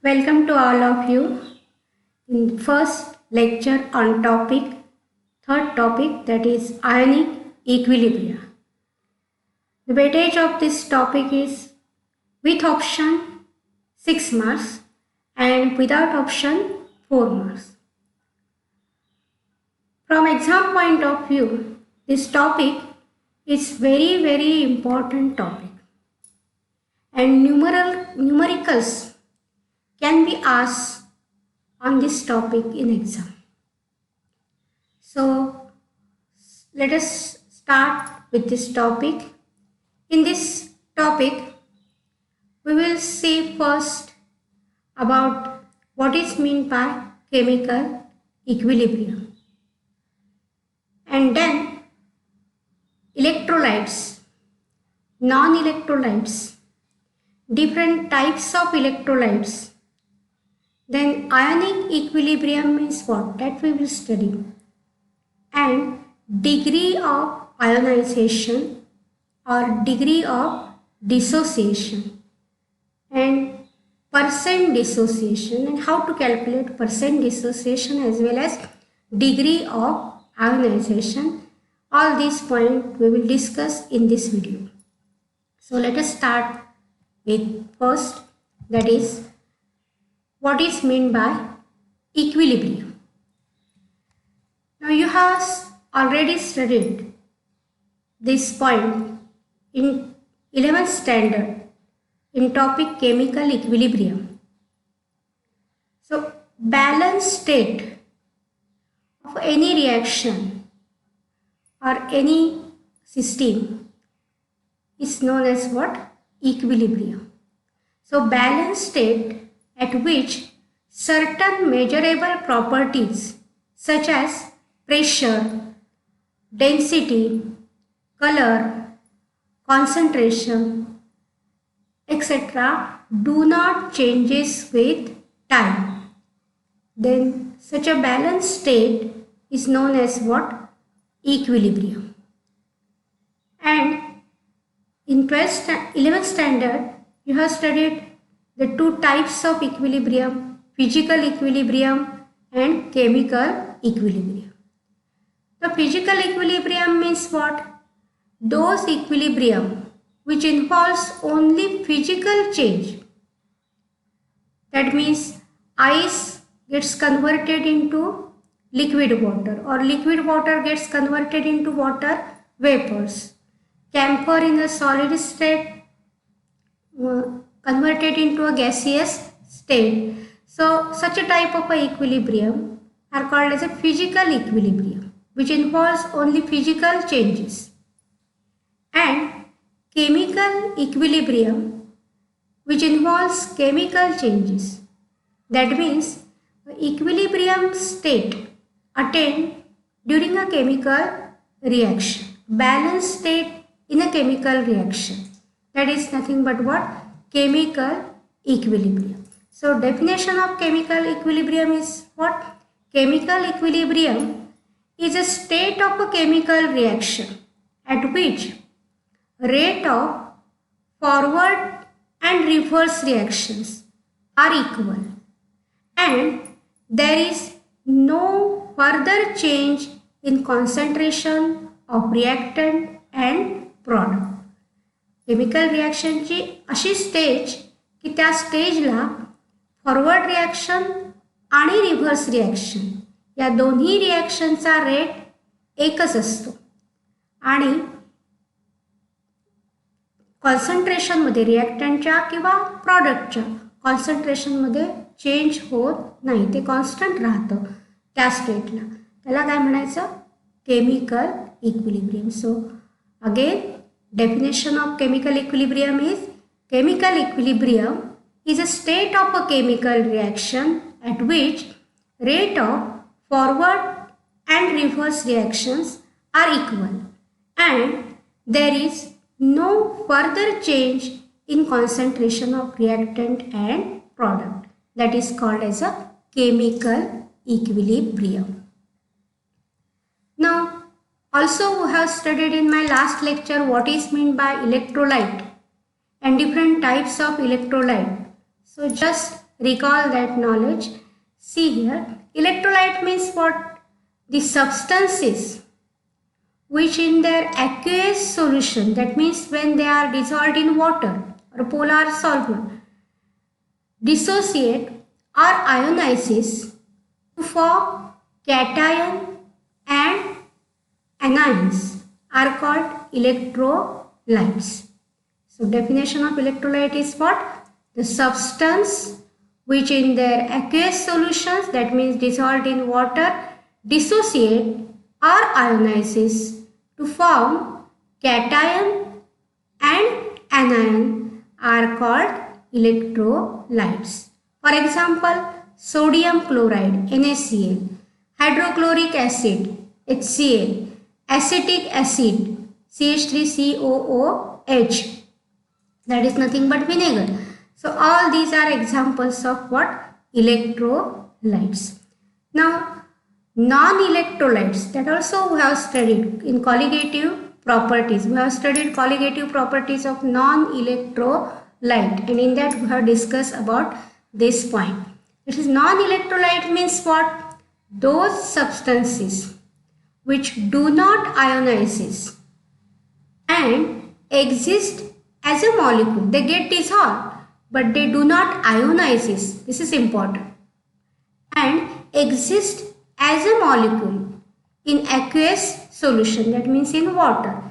Welcome to all of you in first lecture on third topic, that is ionic equilibria. The weightage of this topic is with option 6 marks and without option 4 marks. From exam point of view, this topic is very important topic and numericals can be asked on this topic in exam. So let us start with this topic. In this topic, we will see first about what is meant by chemical equilibrium, and then electrolytes, non-electrolytes, different types of electrolytes. Then ionic equilibrium means what? That we will study. And degree of ionization or degree of dissociation and percent dissociation, and how to calculate percent dissociation as well as degree of ionization. All these points we will discuss in this video. So let us start with first, that is what is meant by equilibrium. Now you have already studied this point in 11th standard in topic chemical equilibrium. So balanced state of any reaction or any system is known as what? Equilibrium. So balanced state at which certain measurable properties such as pressure, density, color, concentration, etc. do not changes with time. Then such a balanced state is known as what? Equilibrium. And in 11th standard, you have studied the two types of equilibrium, physical equilibrium and chemical equilibrium. The physical equilibrium means what? Those equilibrium which involves only physical change. That means ice gets converted into liquid water, or liquid water gets converted into water vapors. Camphor in a solid state converted into a gaseous state. So such a type of a equilibrium are called as a physical equilibrium, which involves only physical changes. And chemical equilibrium, which involves chemical changes. That means the equilibrium state attained during a chemical reaction, balanced state in a chemical reaction. That is nothing but what? Chemical equilibrium. So definition of chemical equilibrium is what? Chemical equilibrium is a state of a chemical reaction at which rate of forward and reverse reactions are equal and there is no further change in concentration of reactant and product. Chemical रिॲक्शनची अशी stage की त्या स्टेजला forward reaction आणि reverse reaction या दोन्ही रिॲक्शनचा rate एकच असतो आणि कॉन्सन्ट्रेशनमध्ये रिॲक्टंटच्या किंवा प्रॉडक्टच्या कॉन्सन्ट्रेशनमध्ये चेंज होत नाही, ते कॉन्स्टंट राहतं त्या स्टेटला. त्याला काय म्हणायचं? Chemical equilibrium. So again definition of chemical equilibrium is chemical equilibrium is a state of a chemical reaction at which rate of forward and reverse reactions are equal and there is no further change in concentration of reactant and product. That is called as a chemical equilibrium. Now also we have studied in my last lecture what is meant by electrolyte and different types of electrolyte. So just recall that knowledge. See here, electrolyte means what? The substances which in their aqueous solution, that means when they are dissolved in water or polar solvent, dissociate or ionizes to form cation and anions are called electrolytes. So definition of electrolyte is what? The substance which in their aqueous solutions, that means dissolved in water, dissociate or ionizes to form cation and anion are called electrolytes. For example, sodium chloride NaCl, hydrochloric acid HCl, acetic acid CH3COOH, that is nothing but vinegar. So all these are examples of what? Electrolytes. Now non-electrolytes, that also we have studied in colligative properties. We have studied colligative properties of non-electrolyte, and in that we have discussed about this point. It is non-electrolyte means what? Those substances which do not ionizes and exist as a molecule. They get dissolved but they do not ionizes. This is important. And exist as a molecule in aqueous solution, that means in water,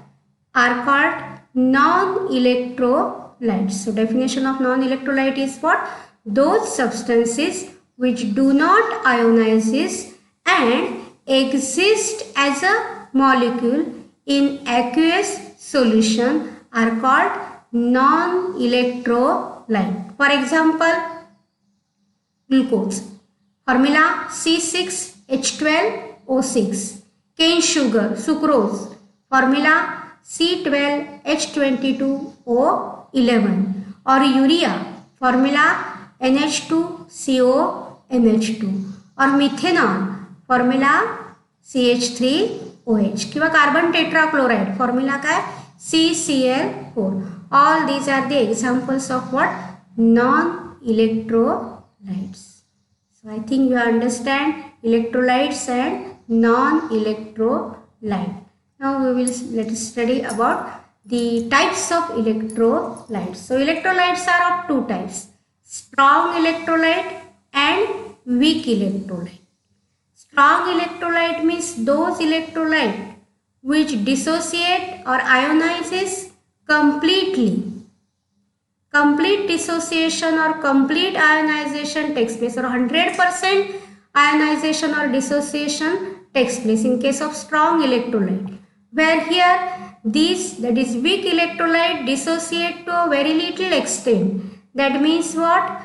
are called non-electrolytes. So definition of non-electrolyte is what? Those substances which do not ionizes and exist as a molecule in aqueous solution are called non-electrolyte. For example, glucose, formula C6H12O6. Cane sugar, sucrose, formula C12H22O11. Or urea, formula NH2CONH2. or methanol, formula CH3OH. किंवा carbon tetrachloride, formula काय? CCl4. All these are the examples of what? Non-electrolytes. So I think you understand electrolytes and non-electrolyte. Now let us study about the types of electrolytes. So electrolytes are of two types: strong electrolyte and weak electrolyte. Strong electrolyte means those electrolyte which dissociate or ionizes completely. Complete dissociation or complete ionization takes place, or 100% ionization or dissociation takes place in case of strong electrolyte. Where here these, that is weak electrolyte, dissociate to a very little extent. That means what?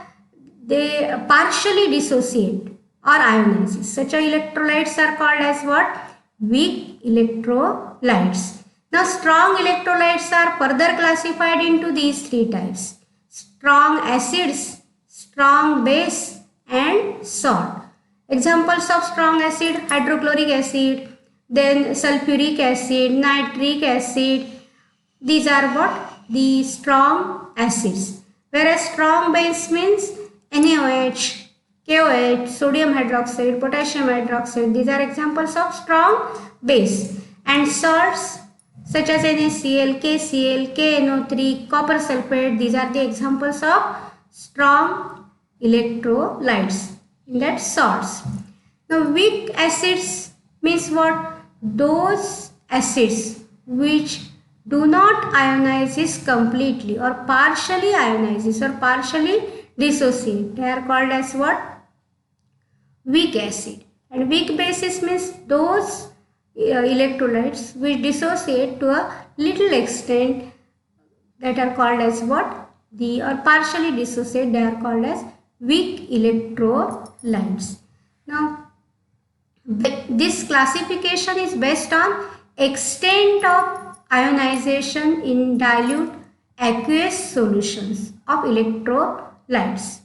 They partially dissociate or ionizes. Such electrolytes are called as what? Weak electrolytes. Now strong electrolytes are further classified into these three types: strong acids, strong base and salt. Examples of strong acid: hydrochloric acid, then sulfuric acid, nitric acid. These are what? The strong acids. Whereas strong base means NaOH, KOH, sodium hydroxide, potassium hydroxide. These are examples of strong base. And salts such as NaCl, KCl, KNO3, copper sulfate. These are the examples of strong electrolytes, in that salts. Now weak acids means what? Those acids which do not ionizes completely or partially ionizes or partially dissociate. They are called as what? Weak acid. And weak bases means those electrolytes which dissociate to a little extent, that are called as what? Or partially dissociate, they are called as weak electrolytes. Now this classification is based on extent of ionization in dilute aqueous solutions of electrolytes.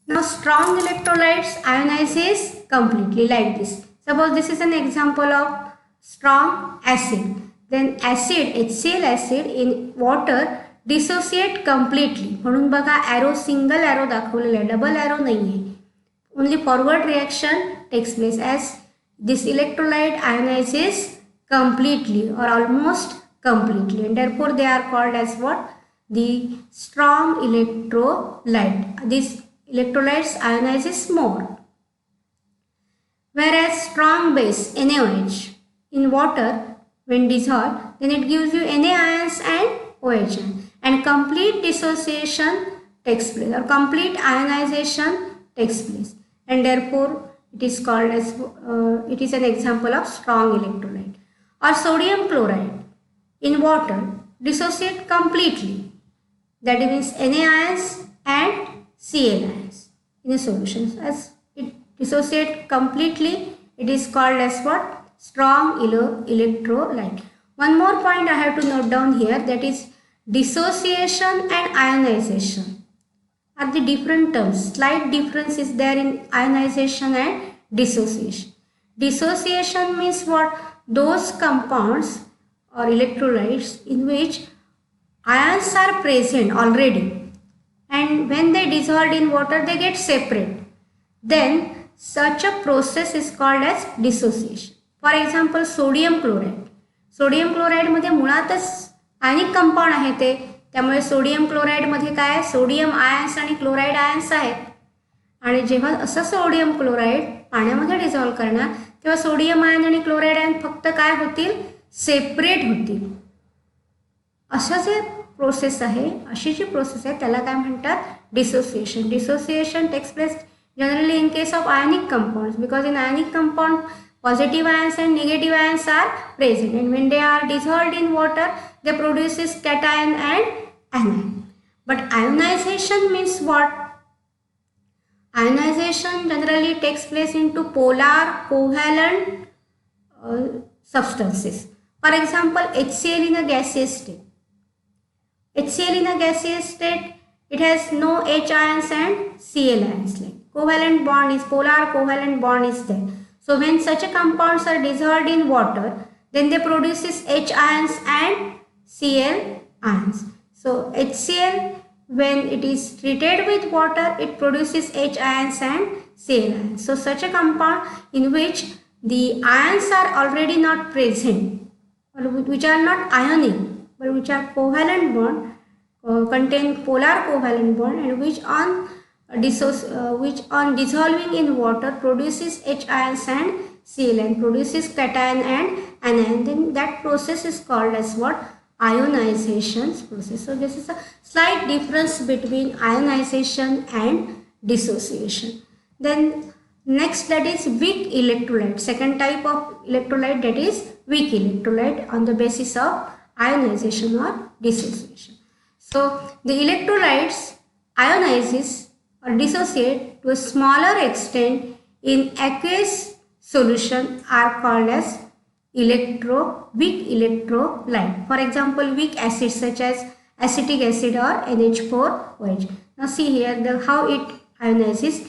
Now strong electrolytes ionizes completely, like this. Suppose this is an example of strong acid. Then acid, HCl acid in water dissociate completely, म्हणून बघा arrow single arrow दाखवलेला आहे, double arrow नाही आहे. Only forward reaction takes place as this electrolyte ionises completely or almost completely, and therefore they are called as what? The strong electrolyte. These electrolytes ionizes more. Whereas strong base NaOH in water when dissolved, then it gives you Na ions and OH ion, and complete dissociation takes place or complete ionization takes place, and therefore it is called as it is an example of strong electrolyte. Or sodium chloride in water dissociate completely, that means Na ions and Cl ions in a solution. As it dissociate completely, it is called as what? Strong electrolyte. One more point I have to note down here, that is dissociation and ionization are the different terms. Slight difference is there in ionization and dissociation. Dissociation means what? Those compounds or electrolytes in which ions are present already, and when they dissolved in water they get separate. Then such a process is called as dissociation. For example, sodium chloride. Sodium क्लोराईडमध्ये मुळातच ionic compound आहे ते, त्यामुळे sodium क्लोराईडमध्ये काय sodium ions आणि chloride ions आहेत, आणि जेव्हा असं सोडियम क्लोराईड पाण्यामध्ये डिझॉल्व करणार तेव्हा सोडियम आयन आणि क्लोराईड आयन फक्त काय होतील? सेपरेट होतील. अशा जे प्रोसेस आहे, अशी जी प्रोसेस आहे त्याला काय म्हणतात? Dissociation. Dissociation takes place generally in case of ionic compounds, because in ionic compound positive ions and negative ions are present, and when they are dissolved in water they produces cation and anion. But ionization means what? Ionization generally takes place into polar covalent substances. For example, HCl in a gaseous state. HCl in a gaseous state, it has no H ions and Cl ions. Like covalent bond is, polar covalent bond is there. So when such a compounds are dissolved in water, then they produces H ions and Cl ions. So HCl, when it is treated with water, it produces H ions and Cl ions. So such a compound in which the ions are already not present, or which are not ionic, but which are covalent bond, contain polar covalent bond, and which on dissolving in water produces H ions and Cl and produces cation and anion. Then that process is called as what? Ionization process. So this is a slight difference between ionization and dissociation. Then next, that is weak electrolyte. Second type of electrolyte, that is weak electrolyte on the basis of ionization or dissociation. So the electrolytes ionizes or dissociate to a smaller extent in aqueous solution are called as weak electrolyte. For example, weak acids such as acetic acid or NH4OH. Now see here how it ionizes.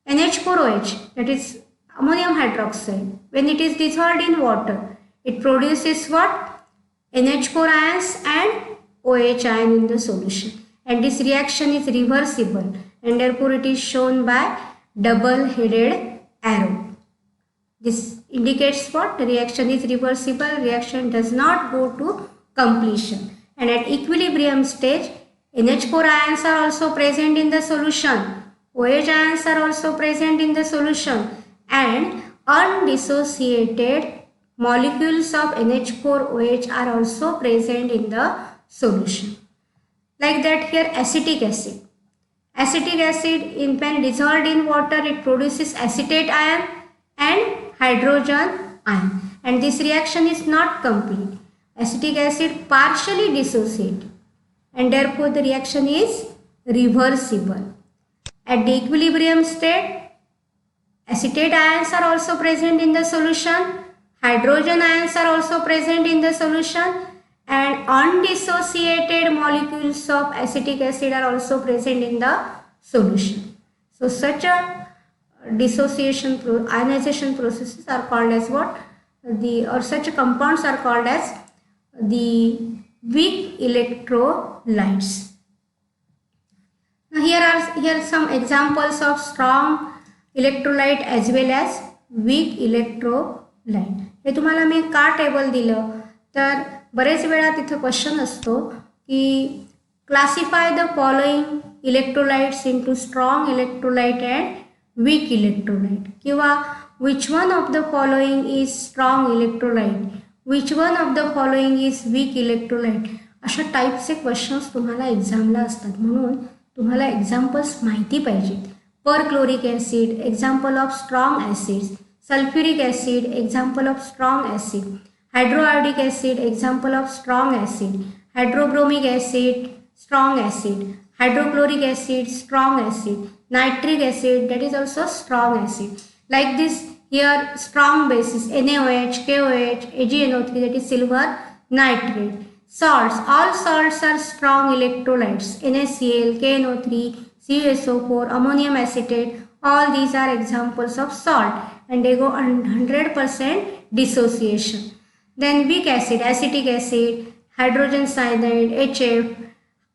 NH4OH, that is ammonium hydroxide, when it is dissolved in water, it produces what? NH4 ions and OH ion in the solution, and this reaction is reversible, and therefore it is shown by double-headed arrow. This indicates what? The reaction is reversible, reaction does not go to completion, and at equilibrium stage NH4 ions are also present in the solution, OH ions are also present in the solution, and undissociated molecules of NH4OH are also present in the solution. Like that here acetic acid. Acetic acid, when dissolved in water, it produces acetate ion and hydrogen ion, and this reaction is not complete. Acetic acid partially dissociated, and therefore the reaction is reversible. At the equilibrium state, acetate ions are also present in the solution, hydrogen ions are also present in the solution, and undissociated molecules of acetic acid are also present in the solution. So such a ionization processes are called as what? Such compounds are called as the weak electrolyte. electrolytes. Now here are some examples of strong electrolyte as well as weak electrolyte. हे तुम्हाला मी का table दिलं तर बरेच वेळा तिथं question असतो की classify the following electrolytes into strong electrolyte and weak electrolyte किंवा which one of the following is strong electrolyte, which one of the following is weak electrolyte, अशा टाईपचे क्वेश्चन्स तुम्हाला एक्झामला असतात. म्हणून तुम्हाला एक्झाम्पल्स माहिती पाहिजेत. Perchloric acid example of strong acids, sulphuric acid example of strong acid, hydroiodic acid example of strong acid, hydrobromic acid strong acid, hydrochloric acid strong acid, nitric acid that is also strong acid. Like this here strong bases NaOH, KOH, AgNO3 that is silver nitrate. Salts, all salts are strong electrolytes. NaCl, KNO3, CuSO4, ammonium acetate, all these are examples of salt and they go 100% dissociation. Then weak acid, acetic acid, hydrogen cyanide, HF,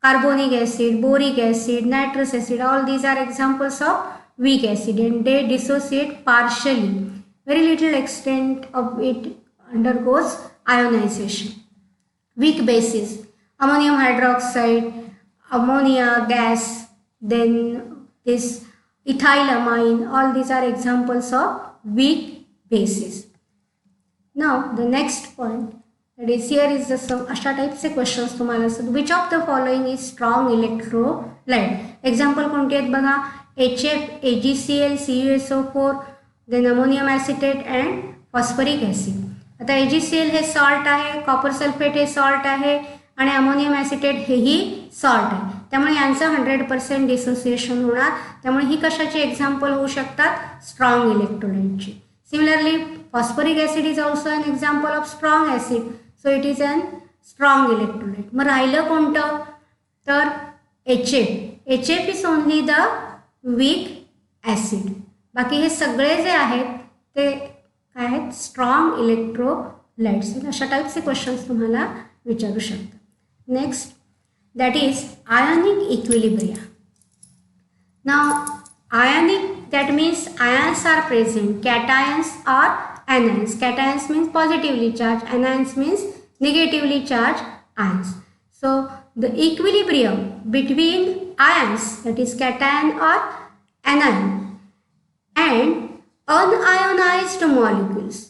carbonic acid, boric acid, nitrous acid, all these are examples of weak acid and they dissociate partially. Very little extent of it undergoes ionization. Weak bases, ammonium hydroxide, ammonia gas, then this ethylamine, all these are examples of weak bases. Now the next point, that is here is the some अशा टाईपचे questions तुम्हाला असतात. Which of the following is strong electrolyte. Example कोणते आहेत बघा. HF, AgCl, CuSO4, then ammonium acetate and phosphoric acid. आता AgCl हे salt आहे, कॉपर सल्फेट हे सॉल्ट आहे आणि अमोनियम ॲसिटेट हेही सॉल्ट आहे. त्यामुळे यांचं 100% डिसोसिएशन होणार. त्यामुळे ही कशाची एक्झाम्पल होऊ शकतात, स्ट्रॉंग इलेक्ट्रोलाइटची. Similarly phosphoric acid is also an example of strong acid, so it is an strong electrolyte. मग राहिलं कोणतं तर HF. HF is only the weak acid. बाकी हे सगळे जे आहेत ते काय आहेत, स्ट्रॉंग इलेक्ट्रोलाइट्स आहेत. अशा टाईपचे क्वेश्चन्स तुम्हाला विचारू शकतात. Next that is ionic equilibria. Now ionic, that means ions are present, cations or anions. Cations means positively charged, anions means negatively charged ions. So the equilibrium between ions, that is cation or anion, and unionized molecules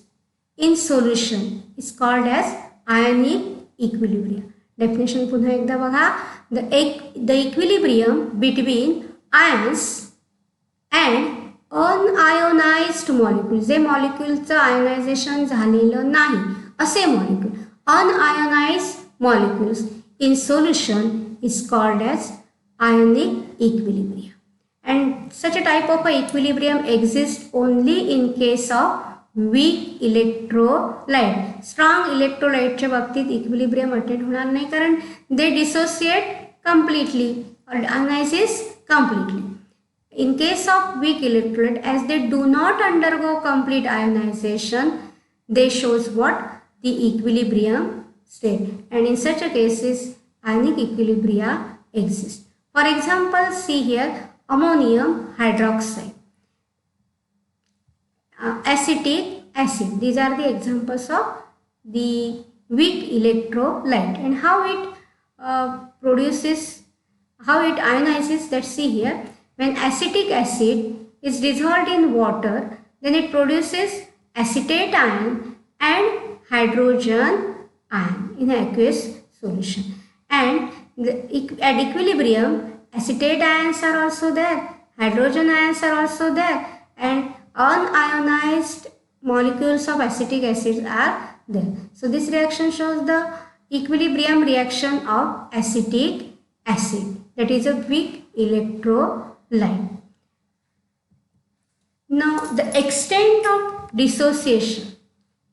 in solution is called as ionic equilibrium. Definition पुन्हा एकदा बघा. The equilibrium between ions and unionised molecule, जे मॉलिक्यूलचं ionisation झालेलं नाही असे molecule, unionised molecules in solution is called as ionic equilibrium. And such a type of a equilibrium exist only in case of weak electrolyte. Strong इलेक्ट्रोलाइटच्या बाबतीत equilibrium attend होणार नाही, कारण they dissociate completely or ionizes completely. In case of weak electrolyte, as they do not undergo complete ionization, they shows what? The equilibrium state, and in such a cases ionic equilibria exist. For example, see here ammonium hydroxide, acetic acid. These are the examples of the weak electrolyte, and how it produces, how it ionizes. Let's see here. When acetic acid is dissolved in water, then it produces acetate ion and hydrogen ion in aqueous solution. And at equilibrium, acetate ions are also there, hydrogen ions are also there, and unionized molecules of acetic acid are there. So this reaction shows the equilibrium reaction of acetic acid, that is a weak electrolyte. Now the extent of dissociation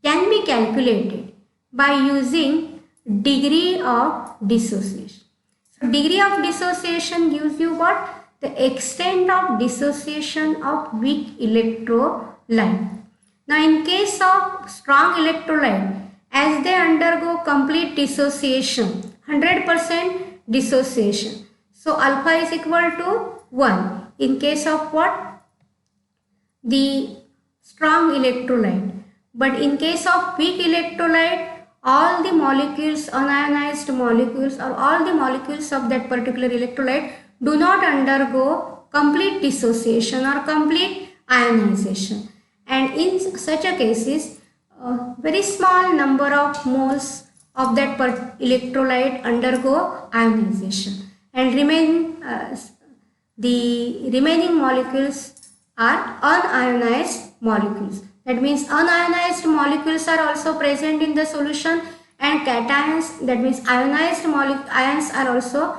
can be calculated by using degree of dissociation. So degree of dissociation gives you what? The extent of dissociation of weak electrolyte. Now in case of strong electrolyte, as they undergo complete dissociation, 100% dissociation. So alpha is equal to 1 in case of what? The strong electrolyte. But in case of weak electrolyte, all the molecules, unionized molecules, or all the molecules of that particular electrolyte do not undergo complete dissociation or complete ionization. And in such a cases, a very small number of moles of that electrolyte undergo ionization, and the remaining molecules are unionized molecules. That means unionized molecules are also present in the solution, and cations, that means ionized ions are also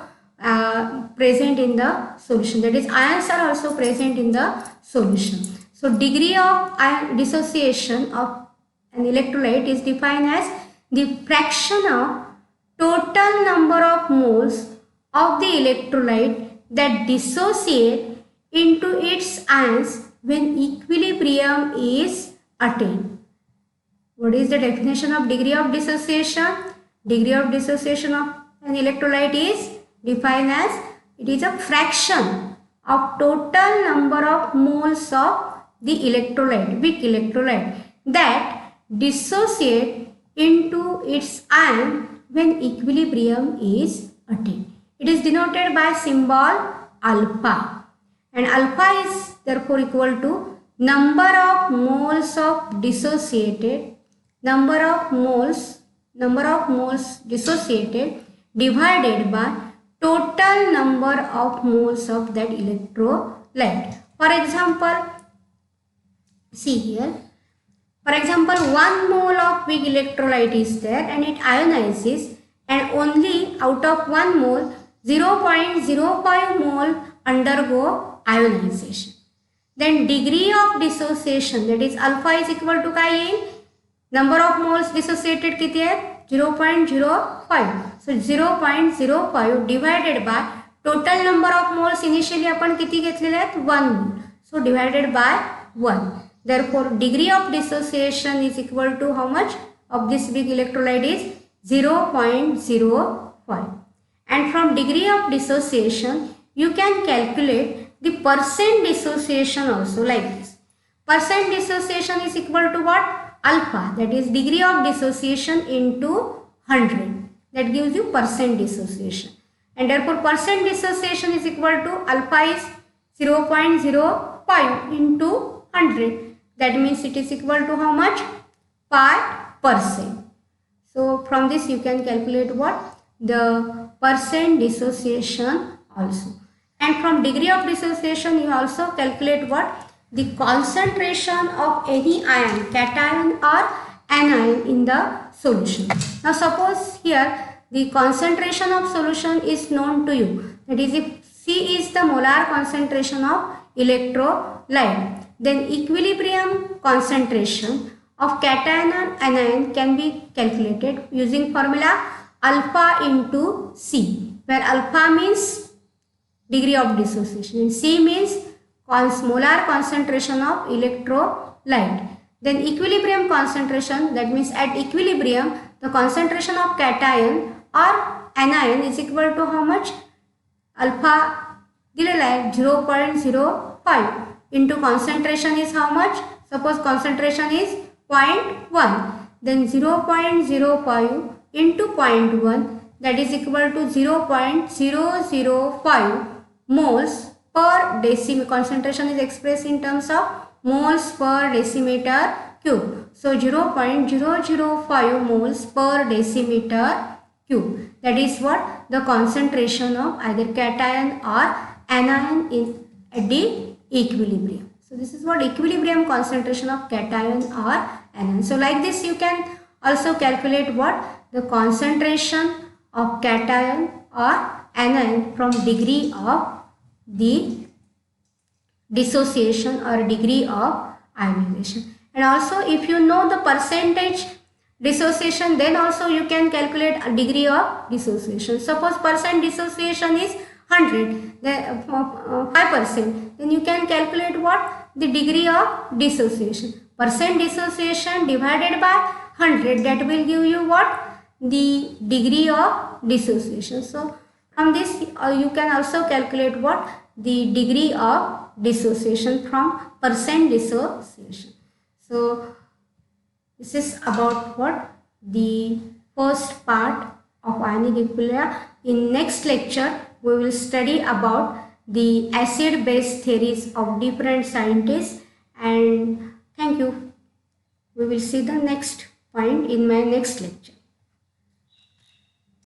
present in the solution. That is, ions are also present in the solution. So degree of dissociation of an electrolyte is defined as the fraction of total number of moles of the electrolyte that dissociate into its ions when equilibrium is attained. What is the definition of degree of dissociation? Degree of dissociation of an electrolyte is defined as it is a fraction of total number of moles of the electrolyte, weak electrolyte, that dissociate into its ion when equilibrium is attained. It is denoted by symbol alpha, and alpha is therefore equal to number of moles of dissociated, number of moles dissociated divided by total number of moles of that electrolyte. For example, see here, for example, 1 mole of weak electrolyte is there and it ionizes, and only out of 1 mole 0.05 mole undergo ionization. Then degree of dissociation, that is alpha is equal to काय येईल, number of moles dissociated किती आहेत 0.05. So 0.05 divided by total number of moles initially आपण किती घेतलेले आहेत 1 mole. So divided by 1. Therefore degree of dissociation is equal to how much of this weak electrolyte is 0.05. And from degree of dissociation you can calculate the percent dissociation also like this. Percent dissociation is equal to what? Alpha, that is degree of dissociation into 100. That gives you percent dissociation. And therefore percent dissociation is equal to alpha is 0.05 into 100. That means it is equal to how much? Pi%. So from this you can calculate what? The percent dissociation also. And from degree of dissociation you also calculate what? The concentration of any ion, cation or anion in the solution. Now suppose here the concentration of solution is known to you. That is, if C is the molar concentration of electrolyte, then equilibrium concentration of cation and anion can be calculated using formula alpha into C, where alpha means degree of dissociation and C means molar concentration of electrolyte. Then equilibrium concentration, that means at equilibrium the concentration of cation or anion is equal to how much? Alpha दिलेला आहे 0.05 into concentration is how much? Suppose concentration is 0.1, then 0.05 into 0.1, that is equal to 0.005 moles per decimeter. Concentration is expressed in terms of moles per decimeter cube. So 0.005 moles per decimeter cube. That is what? The concentration of either cation or anion in at the equilibrium. So this is what equilibrium concentration of cation or anion. So like this you can also calculate what? The concentration of cation or anion from degree of the dissociation or degree of ionization. And also if you know the percentage dissociation, then also you can calculate a degree of dissociation. Suppose percent dissociation is 100, then 5%, then you can calculate what? The degree of dissociation. Percent dissociation divided by 100, that will give you what? The degree of dissociation. So From this, you can also calculate what? The degree of dissociation from percent dissociation. So, this is about what? The first part of ionic equilibria. In next lecture, we will study about the acid-base theories of different scientists, and thank you. We will see the next point in my next lecture.